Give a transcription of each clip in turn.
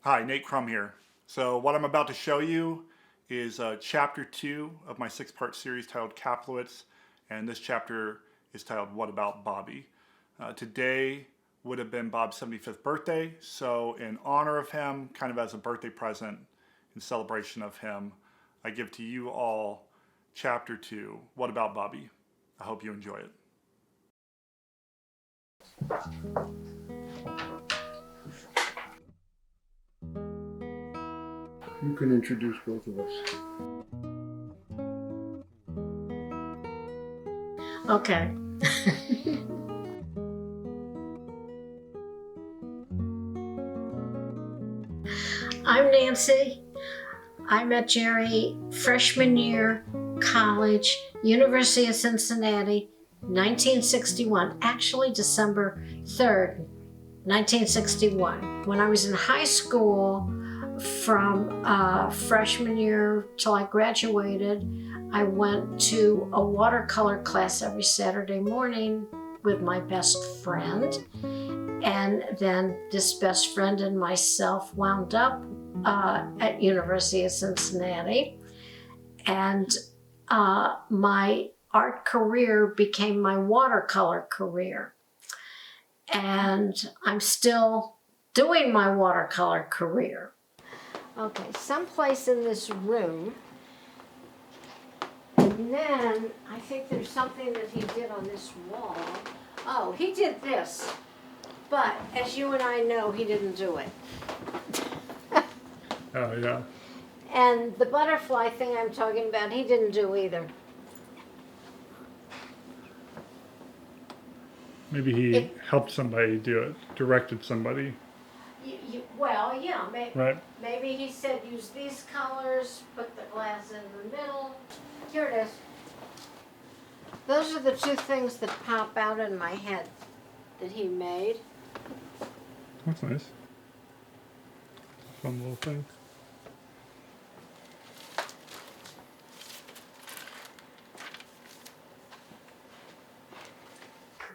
Hi, Nate Crum here. So what I'm about to show you is chapter 2 of my 6-part series titled Kaplowitz, and this chapter is titled What About Bobby? Today would have been Bob's 75th birthday, so in honor of him, kind of as a birthday present in celebration of him, I give to you all chapter 2, What About Bobby? I hope you enjoy it. You can introduce both of us. Okay. I'm Nancy. I met Jerry freshman year, college, University of Cincinnati, 1961, actually December 3rd, 1961. When I was in high school, from freshman year till I graduated, I went to a watercolor class every Saturday morning with my best friend. And then this best friend and myself wound up at University of Cincinnati. And my art career became my watercolor career. And I'm still doing my watercolor career. Okay, someplace in this room, and then I think there's something that he did on this wall. Oh, he did this, but as you and I know, he didn't do it. Oh, yeah. And the butterfly thing I'm talking about, he didn't do either. Maybe he helped somebody do it, directed somebody. Well, yeah, Right. maybe he said use these colors, put the glass in the middle. Here it is. Those are the two things that pop out in my head that he made. That's nice. Fun little thing.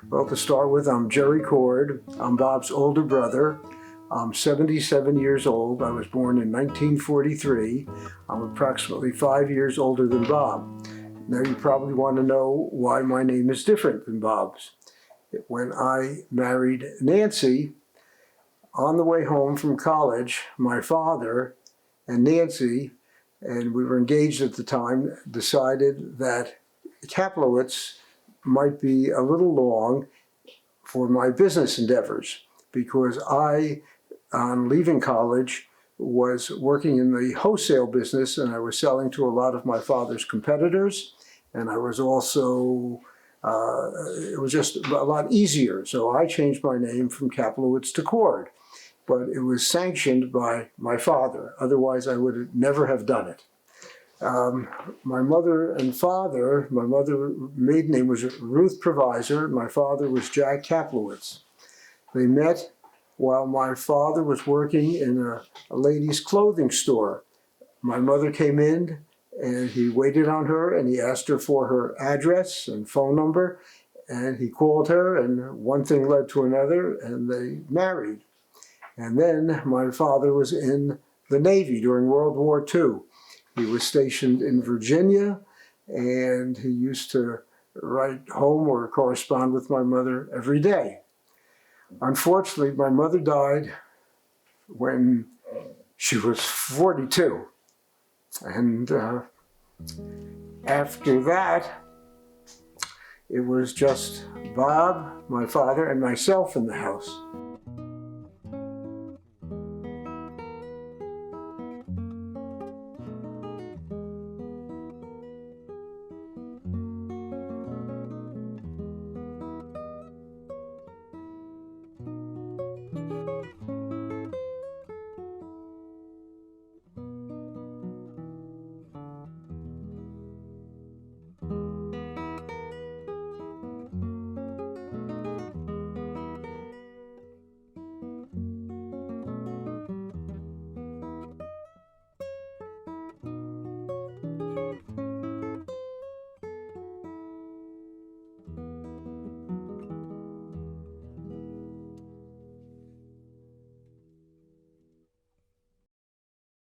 Well, to start with, I'm Jerry Cord. I'm Bob's older brother. I'm 77 years old. I was born in 1943. I'm approximately 5 years older than Bob. Now you probably want to know why my name is different than Bob's. When I married Nancy, on the way home from college, my father and Nancy, and we were engaged at the time, decided that Kaplowitz might be a little long for my business endeavors, because I, on leaving college, was working in the wholesale business, and I was selling to a lot of my father's competitors, and I was also, it was just a lot easier. So I changed my name from Kaplowitz to Cord, but it was sanctioned by my father. Otherwise, I would never have done it. My mother and father, my mother's maiden name was Ruth Provisor, my father was Jack Kaplowitz. They met while my father was working in a ladies' clothing store. My mother came in and he waited on her and he asked her for her address and phone number, and he called her, and one thing led to another, and they married. And then my father was in the Navy during World War II. He was stationed in Virginia, and he used to write home or correspond with my mother every day. Unfortunately, my mother died when she was 42. And after that, it was just Bob, my father, and myself in the house.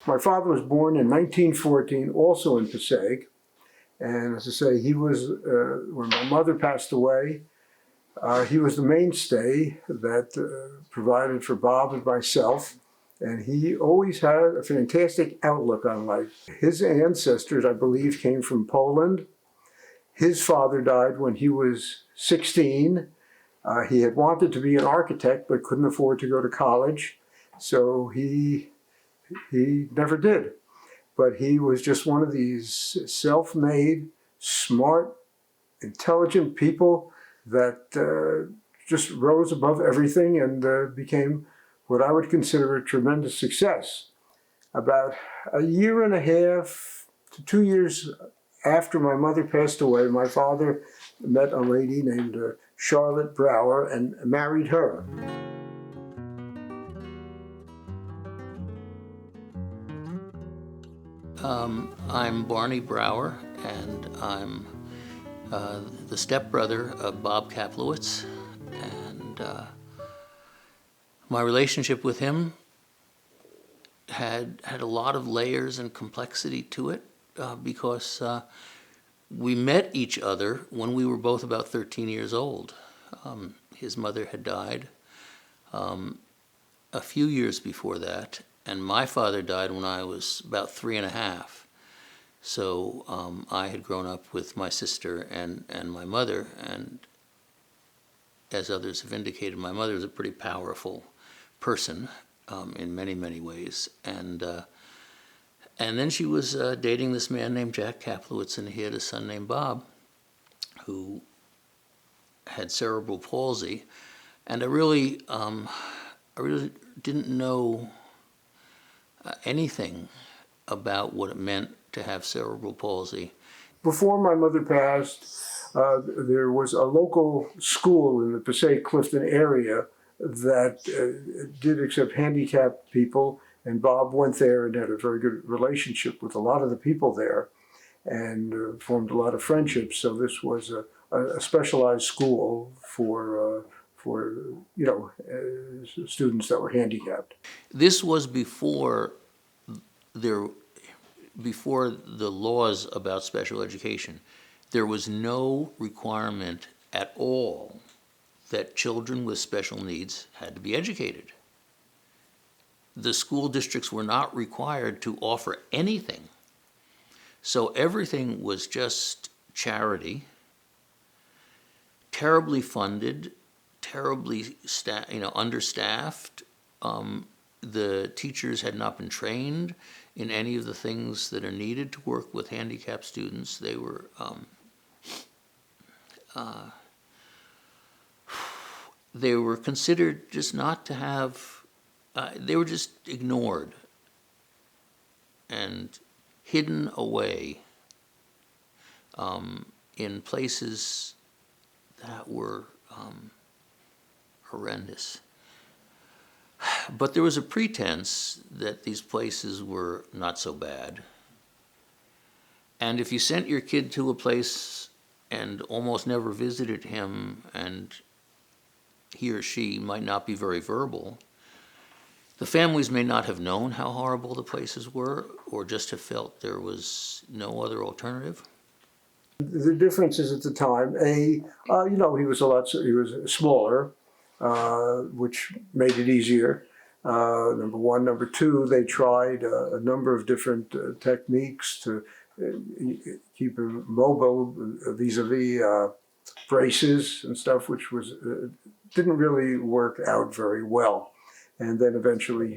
My father was born in 1914, also in Passaic. And as I say, he was, when my mother passed away, he was the mainstay that provided for Bob and myself. And he always had a fantastic outlook on life. His ancestors, I believe, came from Poland. His father died when he was 16. He had wanted to be an architect, but couldn't afford to go to college. So he never did. But he was just one of these self-made, smart, intelligent people that just rose above everything and became what I would consider a tremendous success. About a year and a half to 2 years after my mother passed away, my father met a lady named Charlotte Brower and married her. I'm Barney Brower, and I'm the stepbrother of Bob Kaplowitz. And my relationship with him had a lot of layers and complexity to it because we met each other when we were both about 13 years old. His mother had died a few years before that, and my father died when I was about 3.5. So I had grown up with my sister and my mother, and as others have indicated, my mother was a pretty powerful person in many, many ways. And then she was dating this man named Jack Kaplowitz, and he had a son named Bob, who had cerebral palsy. And I really didn't know anything about what it meant to have cerebral palsy. Before my mother passed, there was a local school in the Passaic Clifton area that did accept handicapped people, and Bob went there and had a very good relationship with a lot of the people there and formed a lot of friendships. So this was a specialized school for students that were handicapped. This was before the laws about special education. There was no requirement at all that children with special needs had to be educated. The school districts were not required to offer anything. So everything was just charity, terribly funded, terribly understaffed. The teachers had not been trained in any of the things that are needed to work with handicapped students. They were considered just not to have, they were just ignored and hidden away in places that were horrendous. But there was a pretense that these places were not so bad. And if you sent your kid to a place and almost never visited him, and he or she might not be very verbal, the families may not have known how horrible the places were, or just have felt there was no other alternative. The differences at the time, he was smaller, which made it easier. Number one. Number two, they tried a number of different techniques to keep him mobile vis-a-vis braces and stuff, which was didn't really work out very well. And then eventually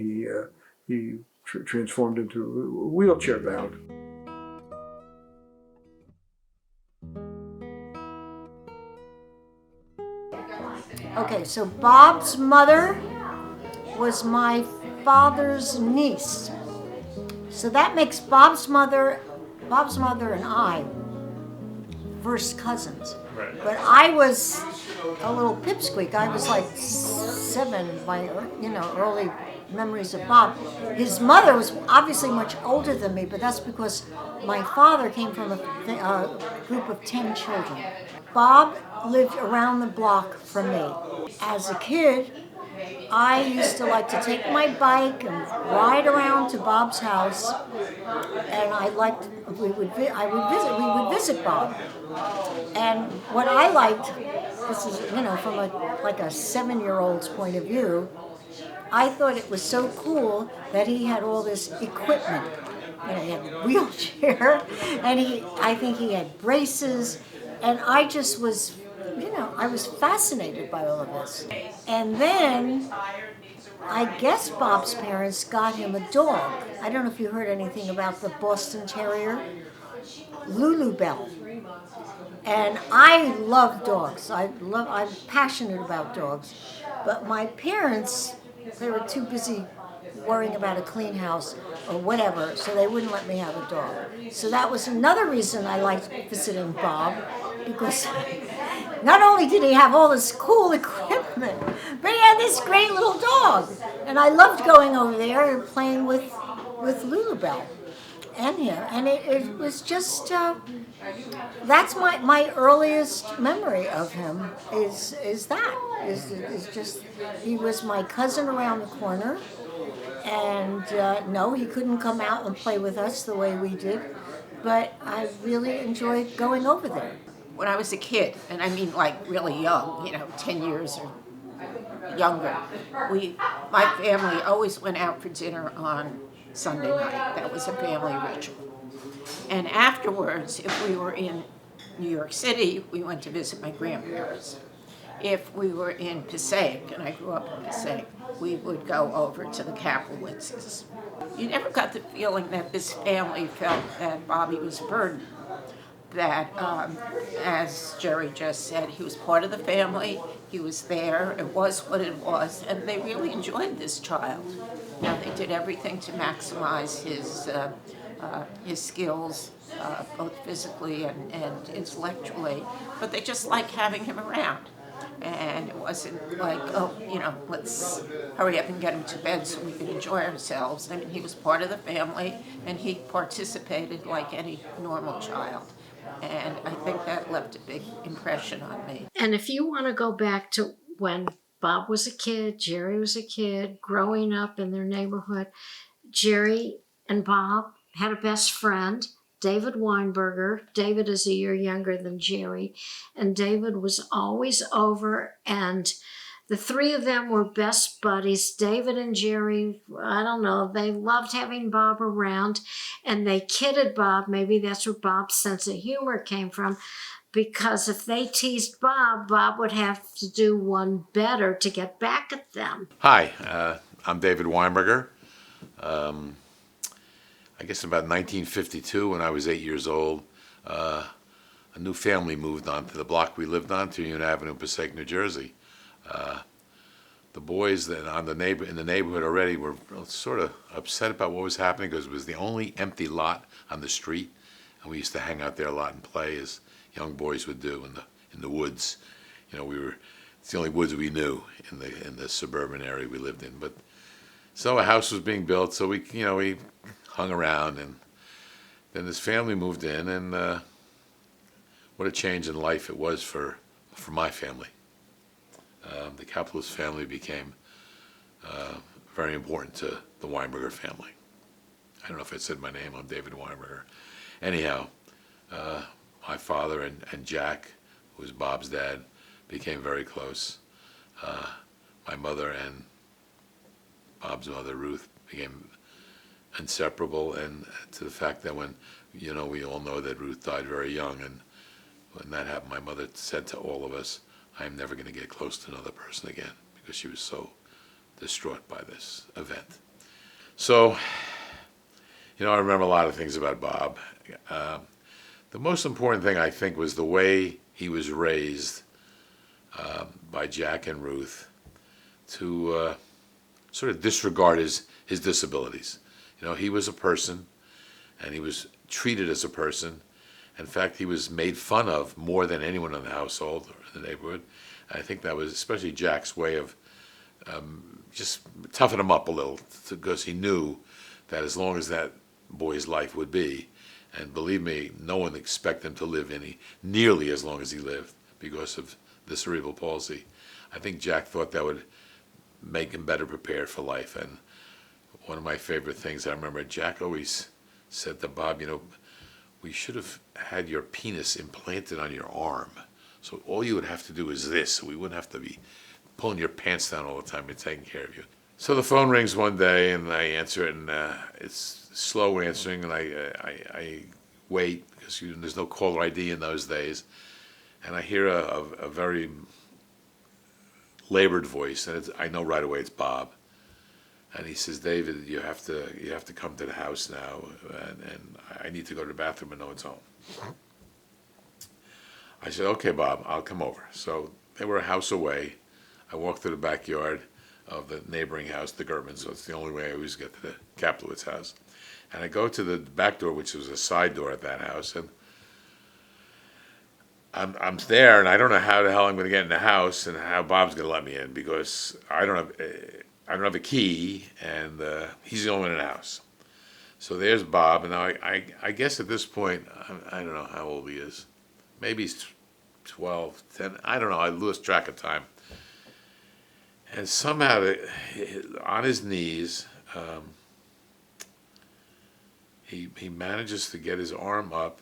he transformed into wheelchair bound. Okay, so Bob's mother was my father's niece. So that makes Bob's mother and I first cousins. Right. But I was a little pipsqueak. I was like 7 by early memories of Bob. His mother was obviously much older than me, but that's because my father came from a group of 10 children. Bob lived around the block from me. As a kid, I used to like to take my bike and ride around went to Bob's house, and we would visit Bob. And what I liked, this is, from like a 7-year-old's point of view, I thought it was so cool that he had all this equipment. He had a wheelchair, and I think he had braces, and I just was, I was fascinated by all of this. And then I guess Bob's parents got him a dog. I don't know if you heard anything about the Boston Terrier, Lulu Bell. And I love dogs. I'm passionate about dogs. But my parents, they were too busy worrying about a clean house or whatever, so they wouldn't let me have a dog. So that was another reason I liked visiting Bob, because not only did he have all this cool equipment, but he had this great little dog. And I loved going over there and playing with Lulu Bell and him. And it was just, that's my earliest memory of him is just, he was my cousin around the corner. And no, he couldn't come out and play with us the way we did, but I really enjoyed going over there. When I was a kid, and I mean like really young, 10 years or younger, my family always went out for dinner on Sunday night. That was a family ritual. And afterwards, if we were in New York City, we went to visit my grandparents. If we were in Passaic, and I grew up in Passaic, we would go over to the Kaplawitzes. You never got the feeling that this family felt that Bobby was a burden. That, as Jerry just said, he was part of the family, he was there, it was what it was, and they really enjoyed this child. They did everything to maximize his skills, both physically and intellectually, but they just liked having him around. And it wasn't like, let's hurry up and get him to bed so we can enjoy ourselves. I mean, he was part of the family, and he participated like any normal child. And I think that left a big impression on me. And if you want to go back to when Bob was a kid, Jerry was a kid, growing up in their neighborhood, Jerry and Bob had a best friend, David Weinberger. David is a year younger than Jerry, and David was always over, and the three of them were best buddies. David and Jerry, I don't know, they loved having Bob around, and they kidded Bob. Maybe that's where Bob's sense of humor came from, because if they teased Bob, Bob would have to do one better to get back at them. Hi, I'm David Weinberger. I guess about 1952, when I was 8 years old, a new family moved onto the block we lived on, 2 Union Avenue, Passaic, New Jersey. The boys that in the neighborhood already were sort of upset about what was happening, because it was the only empty lot on the street, and we used to hang out there a lot and play, as young boys would do in the woods. It's the only woods we knew in the suburban area we lived in. But so a house was being built, so we hung around, and then this family moved in, and what a change in life it was for my family. The Kaplowitz family became very important to the Weinberger family. I don't know if I said my name, I'm David Weinberger. Anyhow, my father and Jack, who was Bob's dad, became very close. My mother and Bob's mother, Ruth, became inseparable, and to the fact that when, we all know that Ruth died very young, and when that happened, my mother said to all of us, I'm never going to get close to another person again, because she was so distraught by this event. So, I remember a lot of things about Bob. The most important thing, I think, was the way he was raised by Jack and Ruth to sort of disregard his disabilities. He was a person, and he was treated as a person. In fact, he was made fun of more than anyone in the household or in the neighborhood. And I think that was especially Jack's way of just toughen him up a little, because he knew that as long as that boy's life would be, and believe me, no one expected him to live nearly as long as he lived because of the cerebral palsy. I think Jack thought that would make him better prepared for life. And one of my favorite things I remember, Jack always said to Bob, we should have had your penis implanted on your arm. So all you would have to do is this. So we wouldn't have to be pulling your pants down all the time and taking care of you. So the phone rings one day, and I answer it, and it's slow answering, and I wait, because there's no caller ID in those days. And I hear a very labored voice, and I know right away it's Bob. And he says, David, you have to come to the house now, and I need to go to the bathroom, and no one's home. I said, okay, Bob, I'll come over. So they were a house away. I walked to the backyard of the neighboring house, the Gertmans, so it's the only way I always get to the Kaplowitz house. And I go to the back door, which was a side door at that house, and I'm there, and I don't know how the hell I'm going to get in the house and how Bob's going to let me in, because I don't have a key, and he's the only one in the house. So there's Bob, and now I guess at this point, I don't know how old he is. Maybe he's 12, 10, I don't know, I lose track of time. And somehow, on his knees, he manages to get his arm up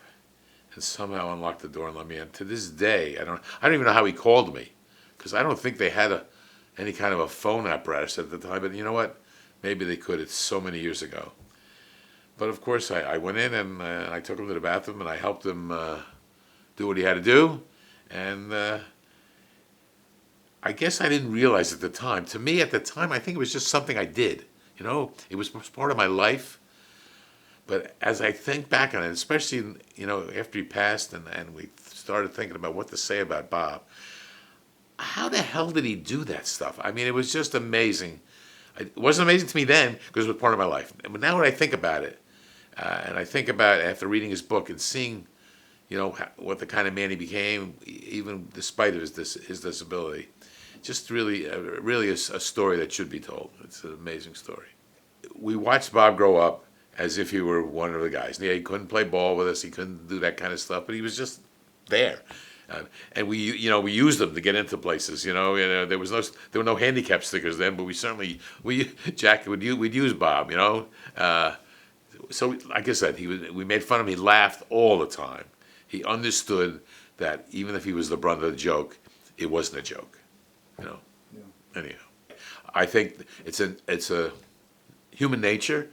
and somehow unlock the door and let me in. To this day, I don't even know how he called me, because I don't think they had any kind of a phone apparatus at the time. But you know what? Maybe they could. It's so many years ago. But of course, I went in and I took him to the bathroom and I helped him do what he had to do. And I guess I didn't realize at the time. To me, at the time, I think it was just something I did. It was part of my life. But as I think back on it, especially, after he passed and we started thinking about what to say about Bob, how the hell did he do that stuff? I mean, it was just amazing. It wasn't amazing to me then because it was part of my life. But now when I think about it, and I think about after reading his book and seeing, what the kind of man he became, even despite his disability, just really a story that should be told. It's an amazing story. We watched Bob grow up as if he were one of the guys. Yeah, he couldn't play ball with us. He couldn't do that kind of stuff, but he was just there. And we used them to get into places. There were no handicap stickers then, but we'd use Bob. So like I said, we made fun of him. He laughed all the time. He understood that even if he was the brunt of the joke, it wasn't a joke. Yeah. Anyhow, I think it's a human nature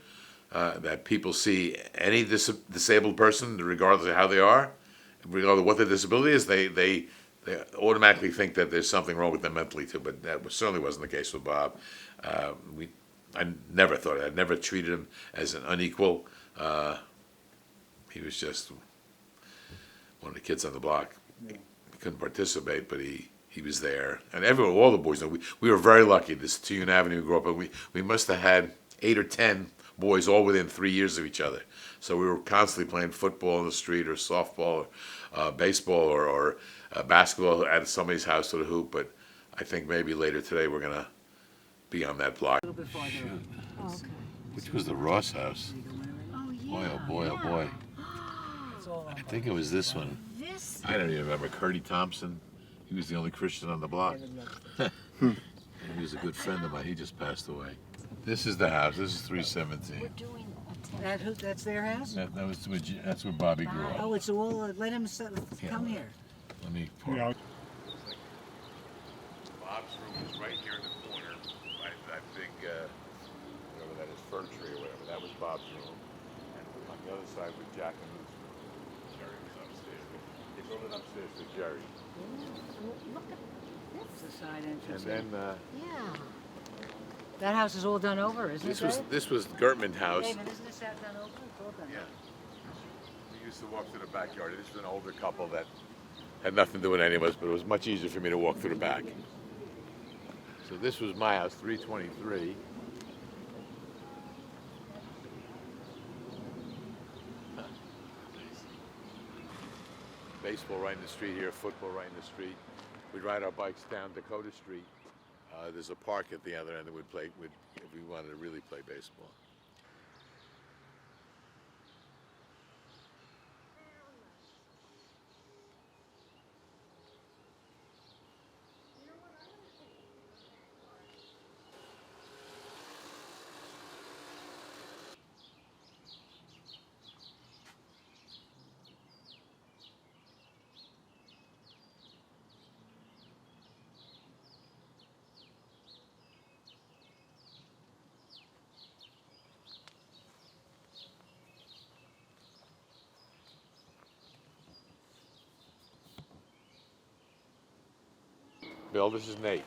that people see any disabled person, regardless of how they are, regardless of what their disability is, they automatically think that there's something wrong with them mentally too. But that certainly wasn't the case with Bob. I never thought I never treated him as an unequal. He was just one of the kids on the block. He couldn't participate, but he was there. And all the boys, we were very lucky. This 2 Union Avenue grew up, and we must have had 8 or 10 boys all within 3 years of each other. So we were constantly playing football on the street, or softball, or baseball, or basketball at somebody's house with a hoop. But I think maybe later today we're going to be on that block. A little bit farther up. Oh, okay. Which was the Ross house. Oh, yeah. Boy, oh boy, oh boy. I think it was this one. This? I don't even remember. Curdy Thompson. He was the only Christian on the block. And he was a good friend of mine. He just passed away. This is the house. This is 317. That's their house? That's where Bobby grew up. Oh, it's all. Let him come here. Let me pour. Bob's room is right here in the corner, by that big, whatever that is, fir tree or whatever. That was Bob's room. And on the other side was Jack and Lou's room. Jerry was upstairs. They built it upstairs for Jerry. Look at this. It's a side entrance. And then yeah. That house is all done over, isn't it? this was Gertman house. David, isn't this house done over? It's all done over. We used to walk through the backyard. This was an older couple that had nothing to do with any of us, but it was much easier for me to walk through the back. So this was my house, 323. Baseball right in the street here, football right in the street. We'd ride our bikes down Dakota Street. There's a park at the other end that we'd play if we wanted to really play baseball. Bill. This is Nate.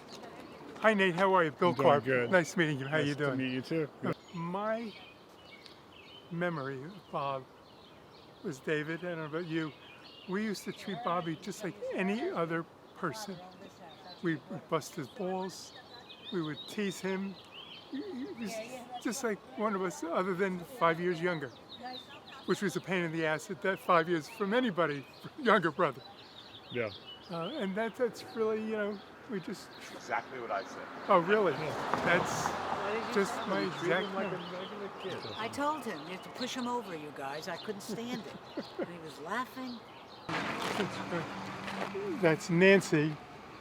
Hi Nate, how are you? Bill doing Clark. good. Nice meeting you. How you Nice to doing? meet you too. My memory of Bob was David. I don't know about you. We used to treat Bobby just like any other person. We would bust his balls. We would tease him. He was just like one of us, other than 5 years younger, which was a pain in the ass at that 5 years from anybody, younger brother. Yeah. And that's really, we just. Exactly what I said. Oh, really? That's just my exact. I told him, you have to push him over, you guys. I couldn't stand it. And he was laughing. That's Nancy,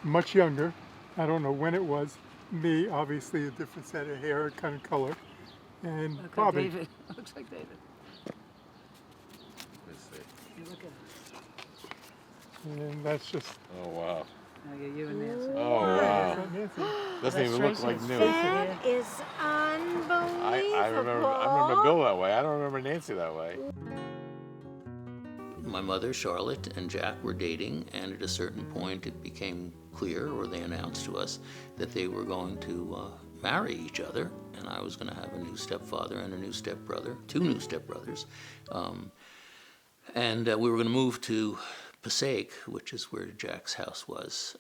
much younger. I don't know when it was. Me, obviously, a different set of hair, kind of color. And Look Bobby. like David. Looks like David. Let's see. You look at And that's just. Oh, wow. Look at you and Nancy. Oh, wow. Nancy. Doesn't even look like new. That is unbelievable. I remember Bill that way. I don't remember Nancy that way. My mother, Charlotte, and Jack were dating, and at a certain point it became clear, or they announced to us, that they were going to marry each other, and I was going to have a new stepfather and a new stepbrother, two new stepbrothers. And we were going to move to Passaic, which is where Jack's house was.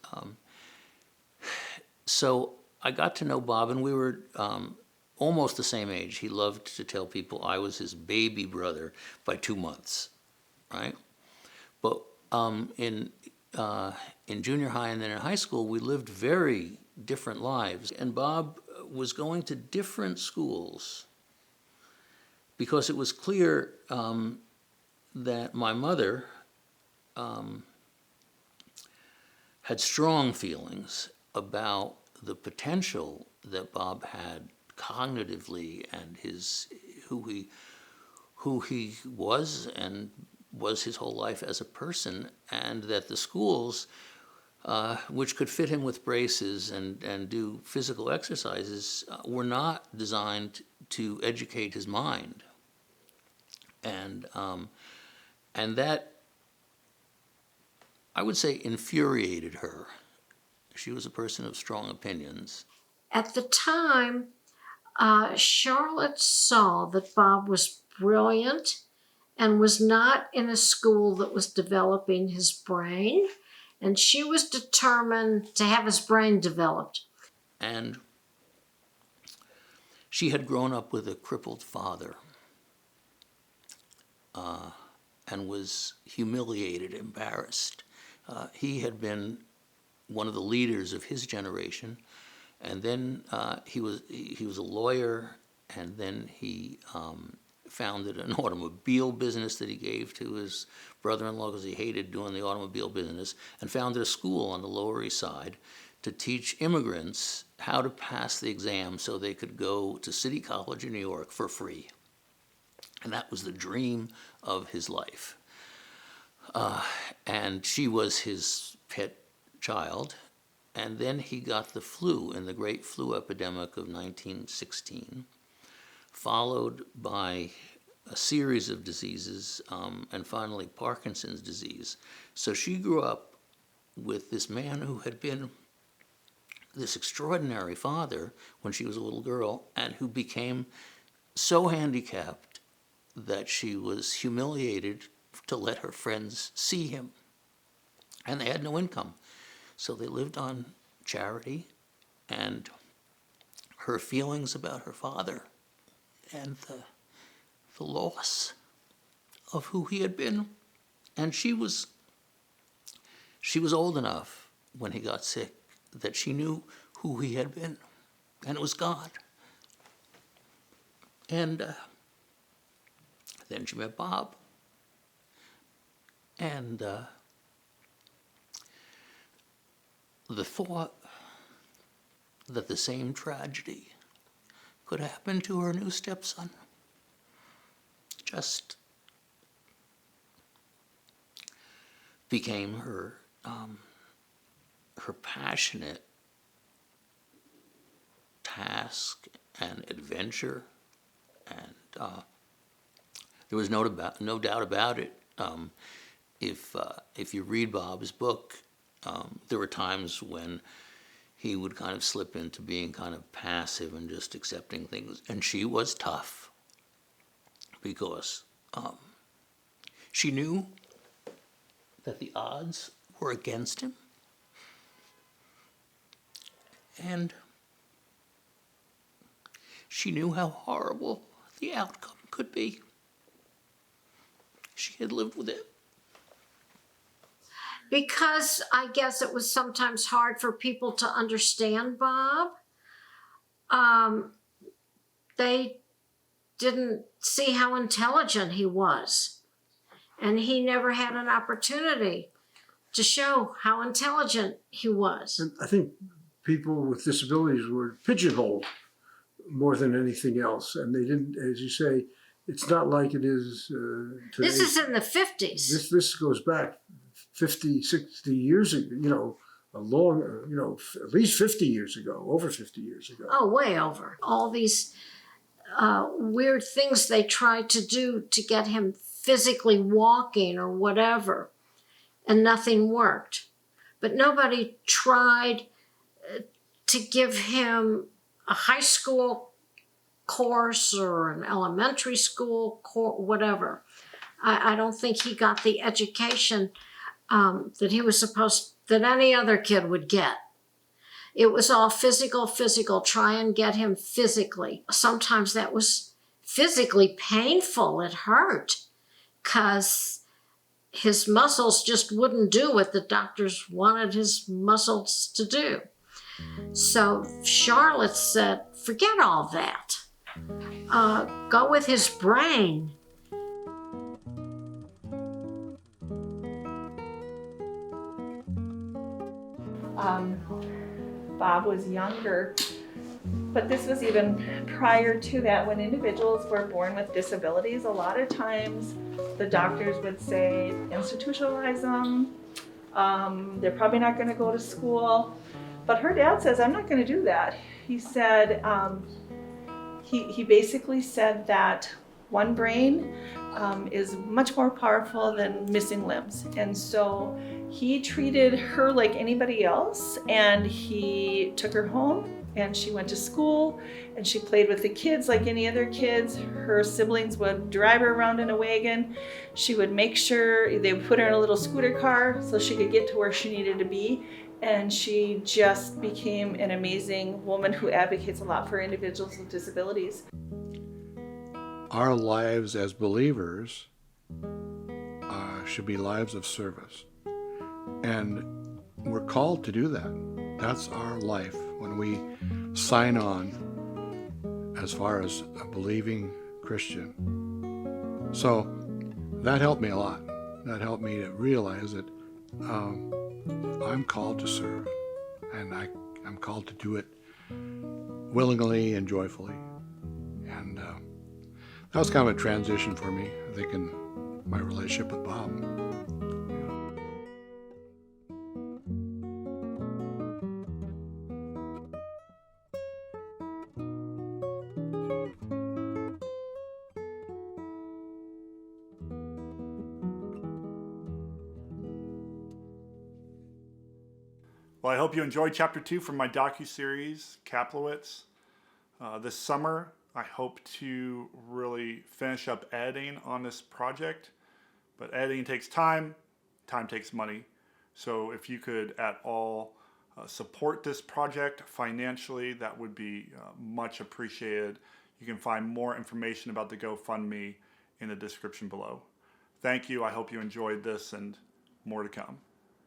So I got to know Bob, and we were almost the same age. He loved to tell people I was his baby brother by 2 months. Right, but in junior high and then in high school, we lived very different lives. And Bob was going to different schools because it was clear that my mother had strong feelings about the potential that Bob had cognitively and who he was and was his whole life as a person, and that the schools, which could fit him with braces and do physical exercises, were not designed to educate his mind. And that, I would say, infuriated her. She was a person of strong opinions. At the time, Charlotte saw that Bob was brilliant and was not in a school that was developing his brain, and she was determined to have his brain developed. And she had grown up with a crippled father and was humiliated, embarrassed. He had been one of the leaders of his generation, and then he was a lawyer, and then he founded an automobile business that he gave to his brother-in-law because he hated doing the automobile business, and founded a school on the Lower East Side to teach immigrants how to pass the exam so they could go to City College in New York for free. And that was the dream of his life. And she was his pet child. And then he got the flu in the great flu epidemic of 1916, followed by a series of diseases, and finally Parkinson's disease. So she grew up with this man who had been this extraordinary father when she was a little girl, and who became so handicapped that she was humiliated to let her friends see him. And they had no income. So they lived on charity, and her feelings about her father and the loss of who he had been. And she was old enough when he got sick that she knew who he had been, and it was God. And then she met Bob, and the thought that the same tragedy could happen to her new stepson just became her passionate task and adventure, and there was no doubt about it. If you read Bob's book, there were times when he would kind of slip into being kind of passive and just accepting things. And she was tough because she knew that the odds were against him. And she knew how horrible the outcome could be. She had lived with it. Because I guess it was sometimes hard for people to understand Bob. They didn't see how intelligent he was. And he never had an opportunity to show how intelligent he was. And I think people with disabilities were pigeonholed more than anything else. And they didn't, as you say, it's not like it is today. This is in the 50s. This goes back 50, 60 years ago, you know, a long, you know, at least 50 years ago, over 50 years ago. Oh, way over. All these weird things they tried to do to get him physically walking or whatever, and nothing worked. But nobody tried to give him a high school course or an elementary school course, whatever. I don't think he got the education that he was that any other kid would get. It was all physical, try and get him physically. Sometimes that was physically painful, it hurt, because his muscles just wouldn't do what the doctors wanted his muscles to do. So Charlotte said, forget all that. Go with his brain. Bob was younger, but this was even prior to that. When individuals were born with disabilities, a lot of times the doctors would say, institutionalize them, they're probably not going to go to school. But her dad says, I'm not going to do that. He said, he basically said that one brain is much more powerful than missing limbs. And so he treated her like anybody else, and he took her home and she went to school and she played with the kids like any other kids. Her siblings would drive her around in a wagon. She would make sure they would put her in a little scooter car so she could get to where she needed to be. And she just became an amazing woman who advocates a lot for individuals with disabilities. Our lives as believers should be lives of service. And we're called to do that. That's our life when we sign on as far as a believing Christian. So that helped me a lot. That helped me to realize that I'm called to serve, and I'm called to do it willingly and joyfully. And that was kind of a transition for me, I think, in my relationship with Bob. Well, I hope you enjoyed Chapter 2 from my docuseries, Kaplowitz. This summer, I hope to really finish up editing on this project. But editing takes time takes money. So if you could at all support this project financially, that would be much appreciated. You can find more information about the GoFundMe in the description below. Thank you. I hope you enjoyed this, and more to come.